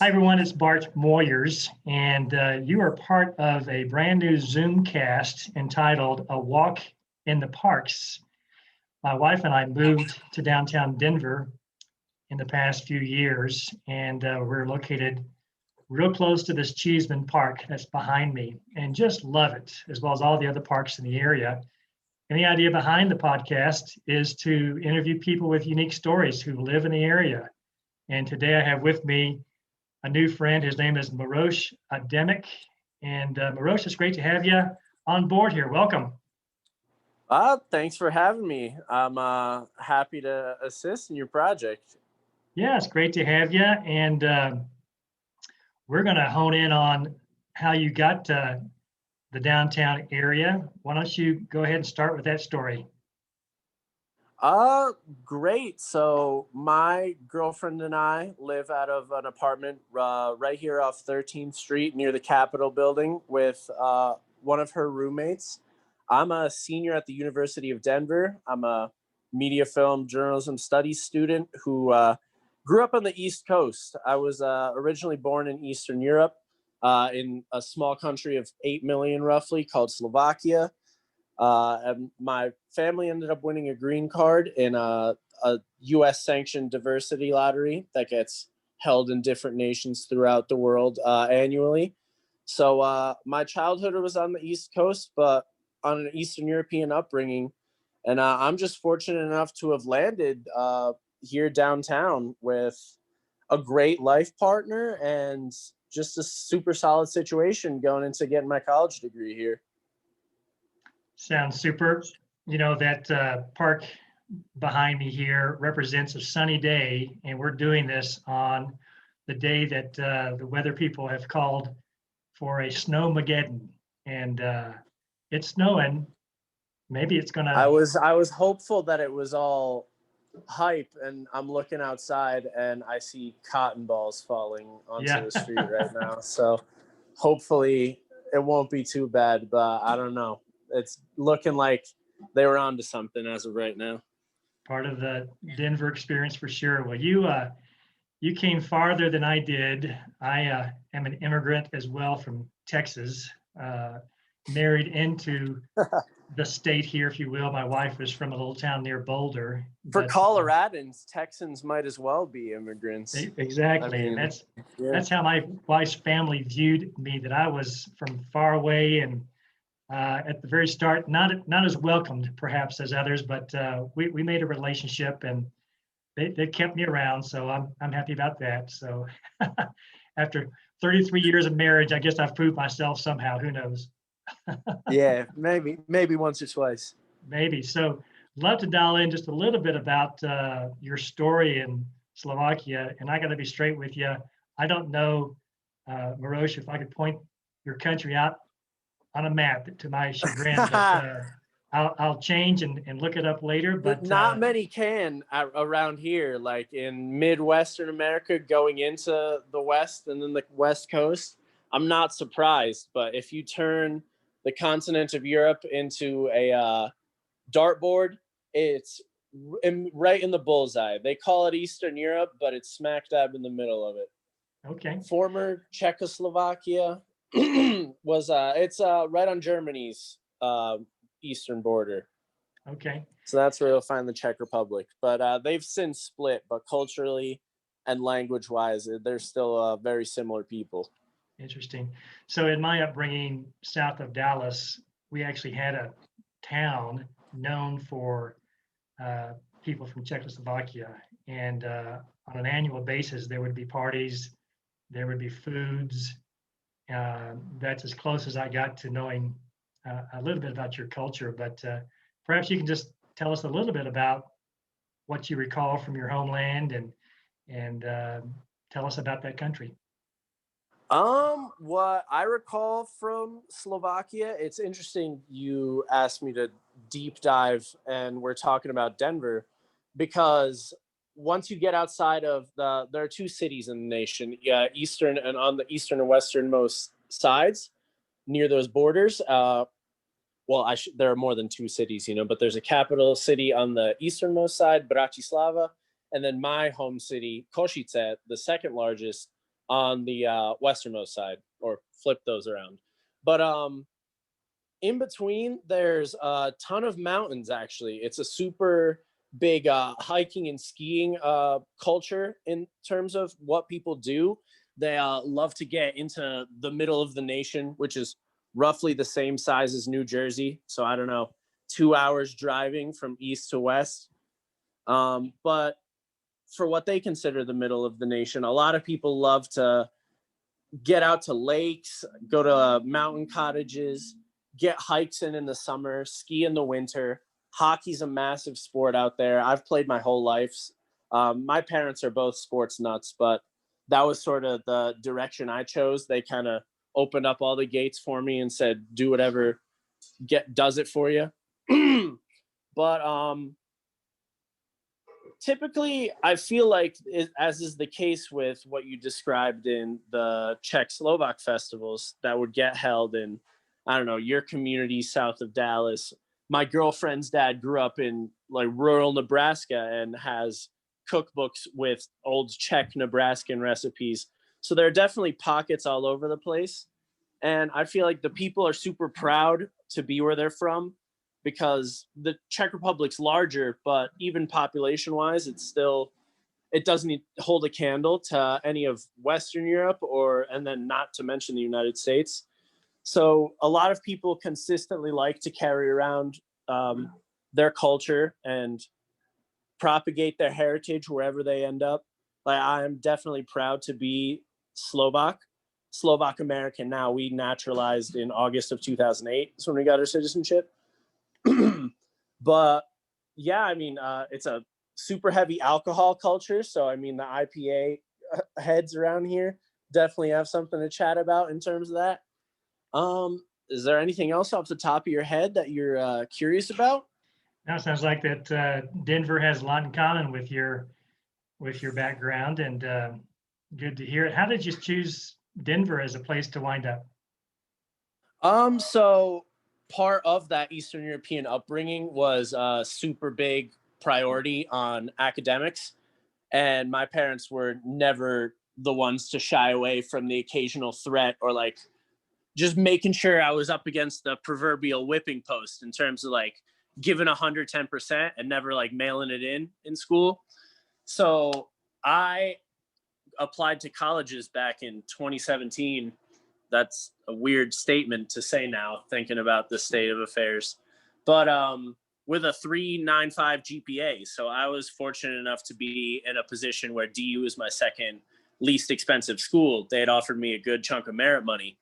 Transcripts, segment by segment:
Hi, everyone. It's Bart Moyers, and you are part of a brand new Zoomcast entitled A Walk in the Parks. My wife and I moved to downtown Denver in the past few years, and we're located real close to this Cheeseman Park that's behind me, and just love it, as well as all the other parks in the area. And the idea behind the podcast is to interview people with unique stories who live in the area. And today I have with me a new friend. His name is Marosh Ademic. And Marosh, it's great to have you on board here. Welcome. Thanks for having me. I'm happy to assist in your project. Yeah, it's great to have you. And we're going to hone in on how you got to the downtown area. Why don't you go ahead and start with that story? Great. So my girlfriend and I live out of an apartment right here off 13th Street near the Capitol building with one of her roommates. I'm a senior at the University of Denver. I'm a media film journalism studies student who grew up on the East Coast. I was originally born in Eastern Europe in a small country of 8 million roughly called Slovakia. And my family ended up winning a green card in a U.S. sanctioned diversity lottery that gets held in different nations throughout the world annually. So my childhood was on the East Coast, but on an Eastern European upbringing. And I'm just fortunate enough to have landed here downtown with a great life partner and just a super solid situation going into getting my college degree here. Sounds super. You know, that park behind me here represents a sunny day, and we're doing this on the day that the weather people have called for a snowmageddon. And it's snowing. Maybe it's going I to. was hopeful that it was all hype, and I'm looking outside and I see cotton balls falling onto the street right now. So hopefully it won't be too bad, but I don't know. It's looking like they were onto something as of right now. Part of the Denver experience for sure. Well, you came farther than I did. I am an immigrant as well from Texas, married into the state here, if you will. My wife is from a little town near Boulder. For Coloradans, Texans might as well be immigrants. Exactly. I mean, that's how my wife's family viewed me, that I was from far away and at the very start, not as welcomed perhaps as others, but we made a relationship and they kept me around. So I'm happy about that. So after 33 years of marriage, I guess I've proved myself somehow. Who knows? Yeah, maybe once or twice. Maybe. So love to dial in just a little bit about your story in Slovakia. And I got to be straight with you. I don't know, Marosh, if I could point your country out on a map to my chagrin, but I'll change and look it up later. But not many can around here, like in Midwestern America, going into the West and then the West Coast. I'm not surprised, but if you turn the continent of Europe into a dartboard, it's right in the bullseye. They call it Eastern Europe, but it's smack dab in the middle of it. Okay. Former Czechoslovakia was it's right on Germany's eastern border. Okay. So that's where you'll find the Czech Republic. But they've since split, but culturally and language-wise, they're still very similar people. Interesting. So in my upbringing south of Dallas, we actually had a town known for people from Czechoslovakia. And on an annual basis, there would be parties, there would be foods. That's as close as I got to knowing a little bit about your culture. But perhaps you can just tell us a little bit about what you recall from your homeland and tell us about that country. What I recall from Slovakia, it's interesting you asked me to deep dive and we're talking about Denver because once you get outside of there are two cities in the nation, eastern and on the eastern and westernmost sides near those borders. There are more than two cities, but there's a capital city on the easternmost side, Bratislava, and then my home city, Košice, the second largest, on the westernmost side, or flip those around. But in between, there's a ton of mountains, actually. It's a super big hiking and skiing culture in terms of what people do. They love to get into the middle of the nation, which is roughly the same size as New Jersey. So I don't know, 2 hours driving from east to west. But for what they consider the middle of the nation, a lot of people love to get out to lakes, go to mountain cottages, get hikes in the summer, ski in the winter. Hockey's a massive sport out there. I've played my whole life. My parents are both sports nuts, but that was sort of the direction I chose. They kind of opened up all the gates for me and said, do whatever does it for you. But typically, I feel like, as is the case with what you described in the Czech Slovak festivals that would get held in, I don't know, your community south of Dallas. My girlfriend's dad grew up in like rural Nebraska and has cookbooks with old Czech Nebraskan recipes. So there are definitely pockets all over the place. And I feel like the people are super proud to be where they're from, because the Czech Republic's larger, but even population wise, it doesn't hold a candle to any of Western Europe, and then not to mention the United States. So a lot of people consistently like to carry around their culture and propagate their heritage wherever they end up. Like, I am definitely proud to be Slovak American now. We naturalized in August of 2008. That's when we got our citizenship. But yeah, I mean, it's a super heavy alcohol culture. So, I mean, the IPA heads around here definitely have something to chat about in terms of that. Is there anything else off the top of your head that you're curious about? Now it sounds like that Denver has a lot in common with your background, and good to hear it. How did you choose Denver as a place to wind up? So part of that Eastern European upbringing was a super big priority on academics. And my parents were never the ones to shy away from the occasional threat, or like just making sure I was up against the proverbial whipping post in terms of like giving 110% and never like mailing it in school. So I applied to colleges back in 2017. That's a weird statement to say now, thinking about the state of affairs. But with a 3.95 GPA. So I was fortunate enough to be in a position where DU is my second least expensive school. They had offered me a good chunk of merit money.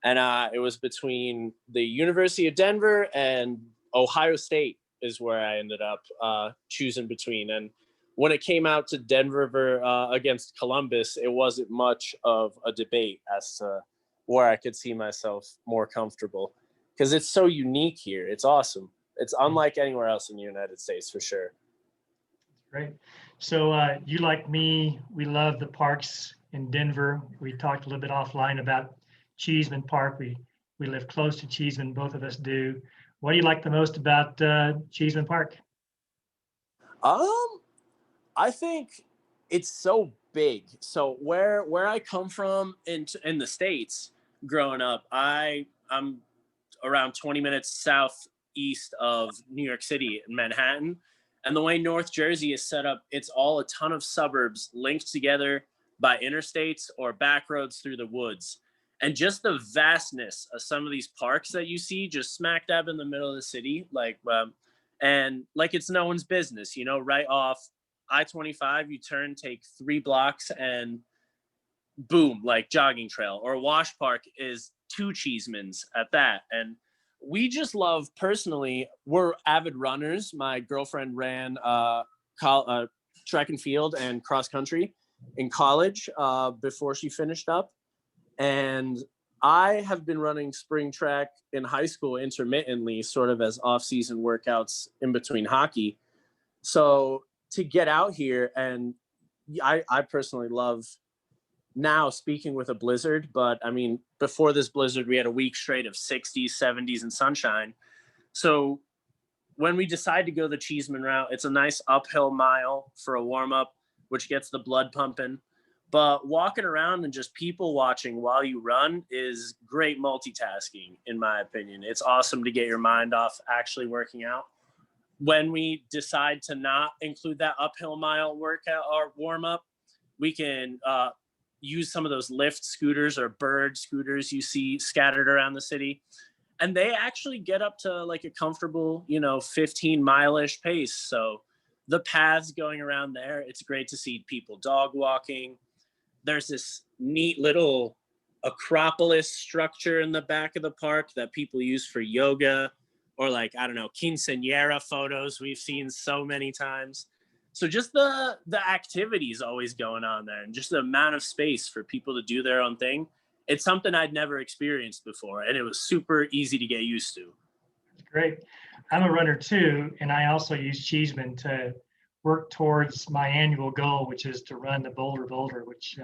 And it was between the University of Denver and Ohio State is where I ended up choosing between. And when it came out to Denver against Columbus, it wasn't much of a debate as to where I could see myself more comfortable, because it's so unique here. It's awesome. It's unlike anywhere else in the United States, for sure. Great. So you, like me, we love the parks in Denver. We talked a little bit offline about Cheeseman Park. We live close to Cheeseman, both of us do. What do you like the most about Cheeseman Park? I think it's so big. So where I come from in the States, growing up, I'm around 20 minutes southeast of New York City in Manhattan. And the way North Jersey is set up, it's all a ton of suburbs linked together by interstates or back roads through the woods. And just the vastness of some of these parks that you see just smack dab in the middle of the city, and like it's no one's business, right off I-25, you turn, take 3 blocks, and boom, like jogging trail. Or Wash Park is 2 Cheesemans at that. And we just love, personally, we're avid runners. My girlfriend ran track and field and cross country in college before she finished up. And I have been running spring track in high school intermittently, sort of as off-season workouts in between hockey. So to get out here, and I personally love, now speaking with a blizzard, but I mean, before this blizzard, we had a week straight of 60s, 70s, and sunshine. So when we decide to go the Cheeseman route, it's a nice uphill mile for a warm-up, which gets the blood pumping. But walking around and just people watching while you run is great multitasking, in my opinion. It's awesome to get your mind off actually working out. When we decide to not include that uphill mile workout or warm up, we can use some of those Lyft scooters or Bird scooters you see scattered around the city. And they actually get up to like a comfortable, 15-mile-ish pace. So the paths going around there, it's great to see people dog walking. There's this neat little Acropolis structure in the back of the park that people use for yoga, or like, I don't know, quinceañera photos we've seen so many times. So just the activities always going on there, and just the amount of space for people to do their own thing. It's something I'd never experienced before, and it was super easy to get used to. Great. I'm a runner too, and I also use Cheeseman to work towards my annual goal, which is to run the Boulder, which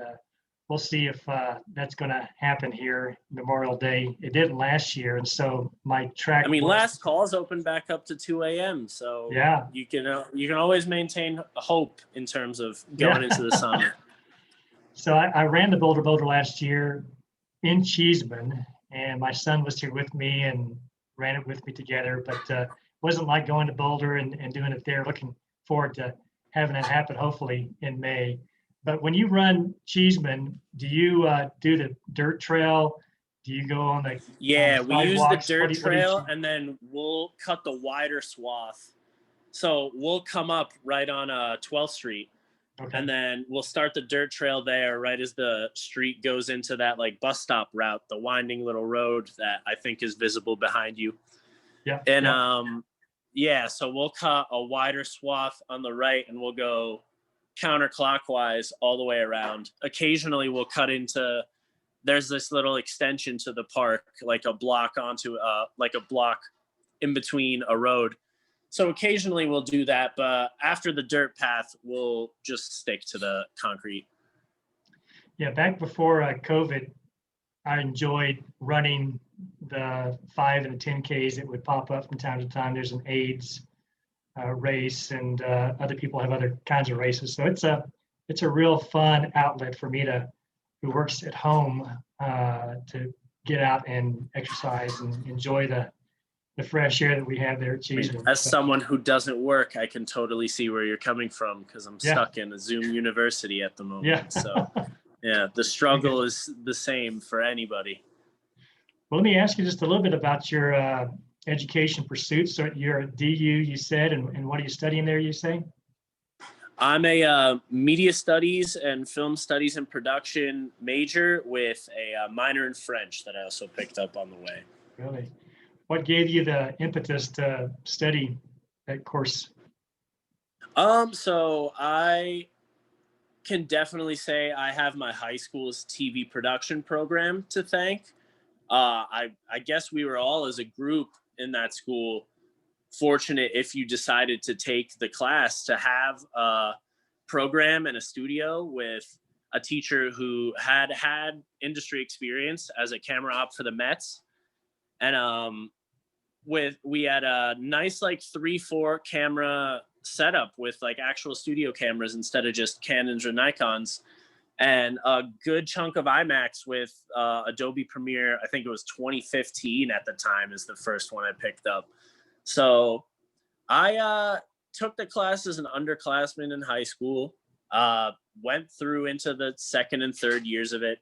we'll see if that's going to happen here Memorial Day. It didn't last year, and so my track. I mean, last calls open back up to 2 a.m. So yeah, you can always maintain hope in terms of going into the summer. So I ran the Boulder last year in Cheeseman, and my son was here with me and ran it with me together. But it wasn't like going to Boulder and doing it there. Looking forward to having it happen, hopefully in May. But when you run Cheeseman, do you do the dirt trail? Do you go on the we use the dirt trail, and then we'll cut the wider swath. So we'll come up right on 12th Street, okay, and then we'll start the dirt trail there right as the street goes into that like bus stop route, the winding little road that I think is visible behind you. Yeah. And so we'll cut a wider swath on the right, and we'll go counterclockwise all the way around. Occasionally we'll cut into, there's this little extension to the park, like a block in between a road. So occasionally we'll do that, but after the dirt path, we'll just stick to the concrete. Yeah, back before COVID, I enjoyed running the 5 and the 10Ks that would pop up from time to time. There's an AIDS race, and other people have other kinds of races. So it's a real fun outlet for me who works at home to get out and exercise and enjoy the fresh air that we have there at Cheeseman. As someone who doesn't work, I can totally see where you're coming from, because I'm stuck in a Zoom university at the moment. Yeah. So yeah, the struggle is the same for anybody. Well, let me ask you just a little bit about your education pursuits. So you're a DU, you said, and what are you studying there, you say? I'm a media studies and film studies and production major with a minor in French that I also picked up on the way. Really? What gave you the impetus to study that course? So I can definitely say I have my high school's TV production program to thank. I guess we were all, as a group in that school, fortunate if you decided to take the class to have a program and a studio with a teacher who had industry experience as a camera op for the Mets. And we had a nice like 3-4 camera setup with like actual studio cameras instead of just Canons or Nikons, and a good chunk of IMAX with Adobe Premiere. I think it was 2015 at the time is the first one I picked up. So I took the class as an underclassman in high school, went through into the second and third years of it,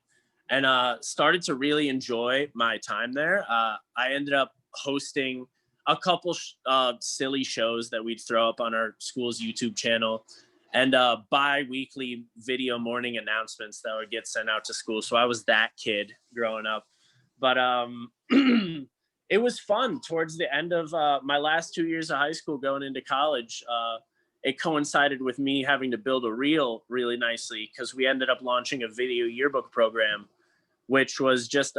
and started to really enjoy my time there. I ended up hosting a couple silly shows that we'd throw up on our school's YouTube channel, and bi-weekly video morning announcements that would get sent out to school. So I was that kid growing up. But it was fun. Towards the end of my last 2 years of high school going into college, it coincided with me having to build a reel really nicely, because we ended up launching a video yearbook program, which was just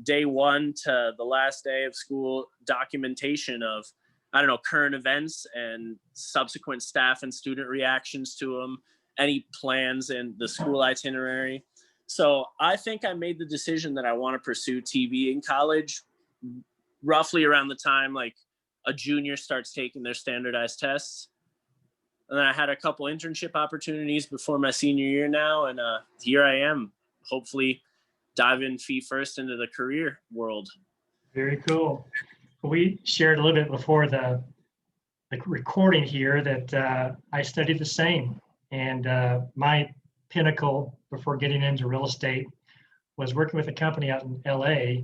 day one to the last day of school documentation of, I don't know, current events and subsequent staff and student reactions to them, any plans in the school itinerary. So I think I made the decision that I want to pursue TV in college roughly around the time like a junior starts taking their standardized tests. And then I had a couple internship opportunities before my senior year now. And here I am, hopefully diving feet first into the career world. Very cool. We shared a little bit before the recording here that I studied the same. And my pinnacle before getting into real estate was working with a company out in LA.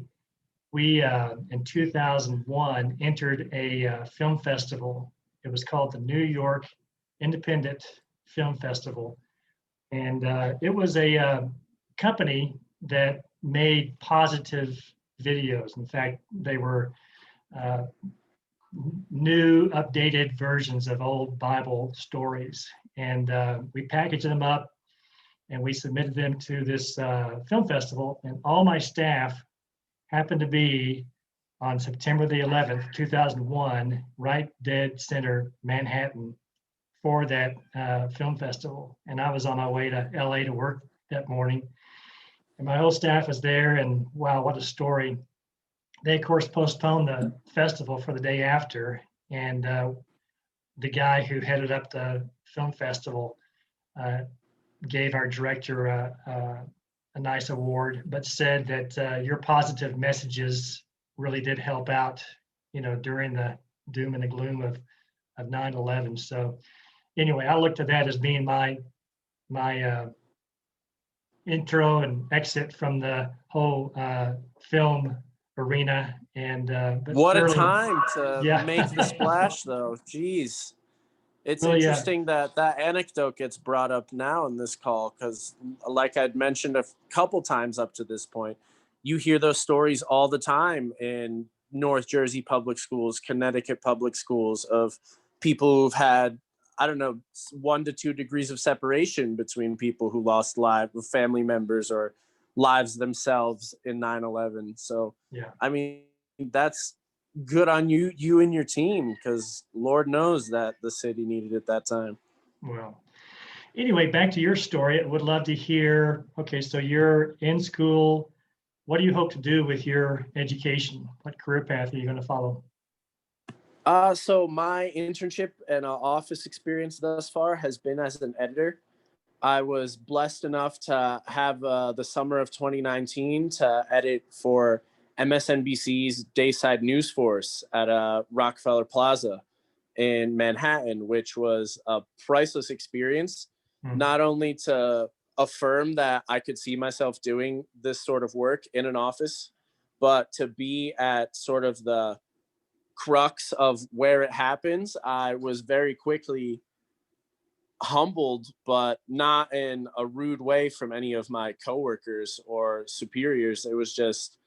We, in 2001, entered a film festival. It was called the New York Independent Film Festival. And it was a company that made positive videos. In fact, they were new, updated versions of old Bible stories. And we packaged them up and we submitted them to this film festival. And all my staff happened to be on September the 11th, 2001, right dead center, Manhattan, for that film festival. And I was on my way to LA to work that morning. And my whole staff was there, and wow, what a story. They, of course, postponed the festival for the day after. And the guy who headed up the film festival gave our director a nice award, but said that your positive messages really did help out, during the doom and the gloom of 9/11. So anyway, I looked at that as being my intro and exit from the whole film arena. And but what a clearly, time to yeah. make the splash, though. Jeez. It's Well, yeah. interesting that anecdote gets brought up now in this call because, like I'd mentioned a couple times up to this point, you hear those stories all the time in North Jersey public schools, Connecticut public schools, of people who've had, I don't know, 1 to 2 degrees of separation between people who lost lives, family members, or lives themselves in 9/11. So, Yeah. I mean, that's good on you and your team, because Lord knows that the city needed it that time. Well, anyway, back to your story. I would love to hear, okay, so you're in school. What do you hope to do with your education? What career path are you going to follow? So my internship and office experience thus far has been as an editor. I was blessed enough to have the summer of 2019 to edit for MSNBC's Dayside News Force at Rockefeller Plaza in Manhattan, which was a priceless experience, not only to affirm that I could see myself doing this sort of work in an office, but to be at sort of the crux of where it happens. I was very quickly humbled, but not in a rude way, from any of my coworkers or superiors. It was just,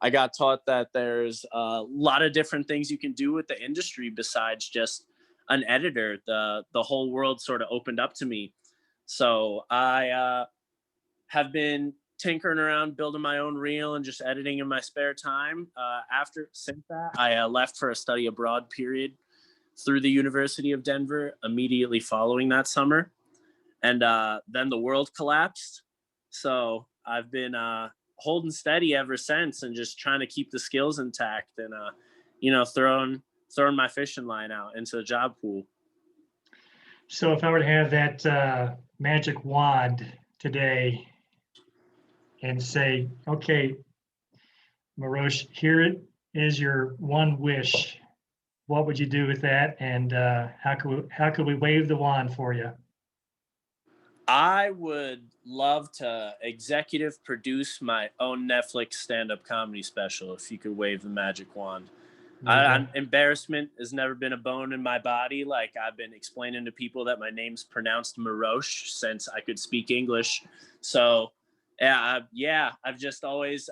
I got taught that there's a lot of different things you can do with the industry besides just an editor. The whole world sort of opened up to me. So I have been tinkering around, building my own reel and just editing in my spare time. Since that, I left for a study abroad period through the University of Denver immediately following that summer. And then the world collapsed. So I've been holding steady ever since, and just trying to keep the skills intact, and throwing my fishing line out into the job pool. So if I were to have that magic wand today and say, okay, Marosh, here is your one wish, what would you do with that? And how could we wave the wand for you? I would love to executive produce my own Netflix stand-up comedy special if you could wave the magic wand. Embarrassment has never been a bone in my body. Like, I've been explaining to people that my name's pronounced Marosh since I could speak English. So yeah, I've just always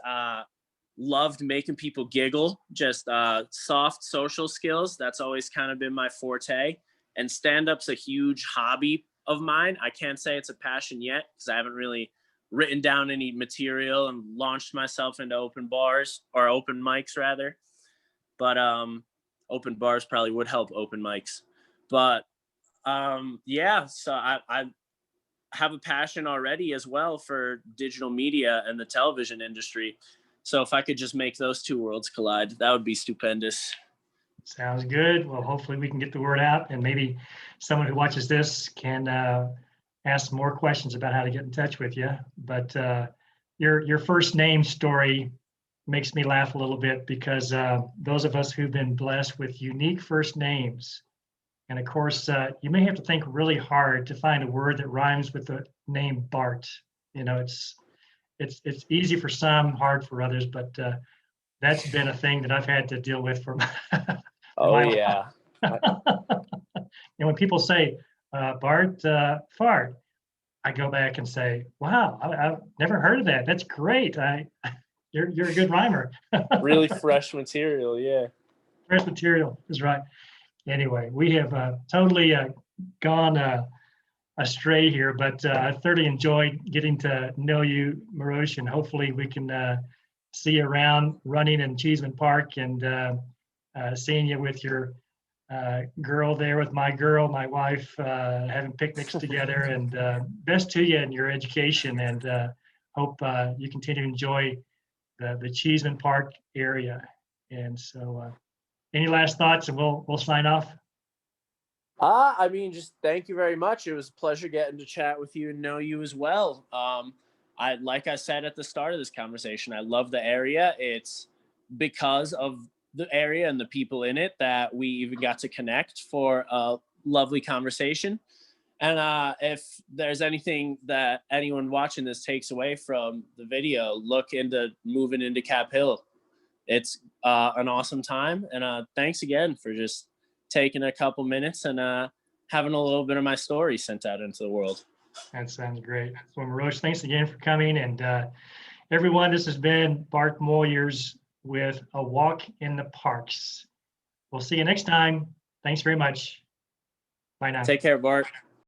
loved making people giggle. Just soft social skills. That's always kind of been my forte. And stand-up's a huge hobby of mine. I can't say it's a passion yet because I haven't really written down any material and launched myself into open mics rather. But open bars probably would help open mics. But yeah, so I have a passion already as well for digital media and the television industry. So if I could just make those two worlds collide, that would be stupendous. Sounds good. Well, hopefully we can get the word out, and maybe someone who watches this can ask more questions about how to get in touch with you. But your first name story makes me laugh a little bit because those of us who've been blessed with unique first names, and of course, you may have to think really hard to find a word that rhymes with the name Bart. You know, it's easy for some, hard for others, but that's been a thing that I've had to deal with for Oh my yeah. life. And when people say Bart fart, I go back and say, "Wow, I've never heard of that. That's great. You're a good rhymer." Really fresh material, yeah. Fresh material is right. Anyway, we have totally gone astray here, but I thoroughly enjoyed getting to know you, Marosh, and hopefully we can see you around running in Cheeseman Park and seeing you with your girl there, with my girl, my wife, having picnics together. And best to you in your education, and hope you continue to enjoy the Cheeseman Park area. And so, any last thoughts, and we'll sign off. I mean, just thank you very much. It was a pleasure getting to chat with you and know you as well. Like I said at the start of this conversation, I love the area. It's because of the area and the people in it that we even got to connect for a lovely conversation. And if there's anything that anyone watching this takes away from the video, look into moving into Cap Hill. It's an awesome time. And thanks again for just taking a couple minutes and having a little bit of my story sent out into the world. That sounds great. So, Marosh, thanks again for coming. And everyone, this has been Bart Moyers with A Walk in the Parks. We'll see you next time. Thanks very much. Bye now. Take care, Bart.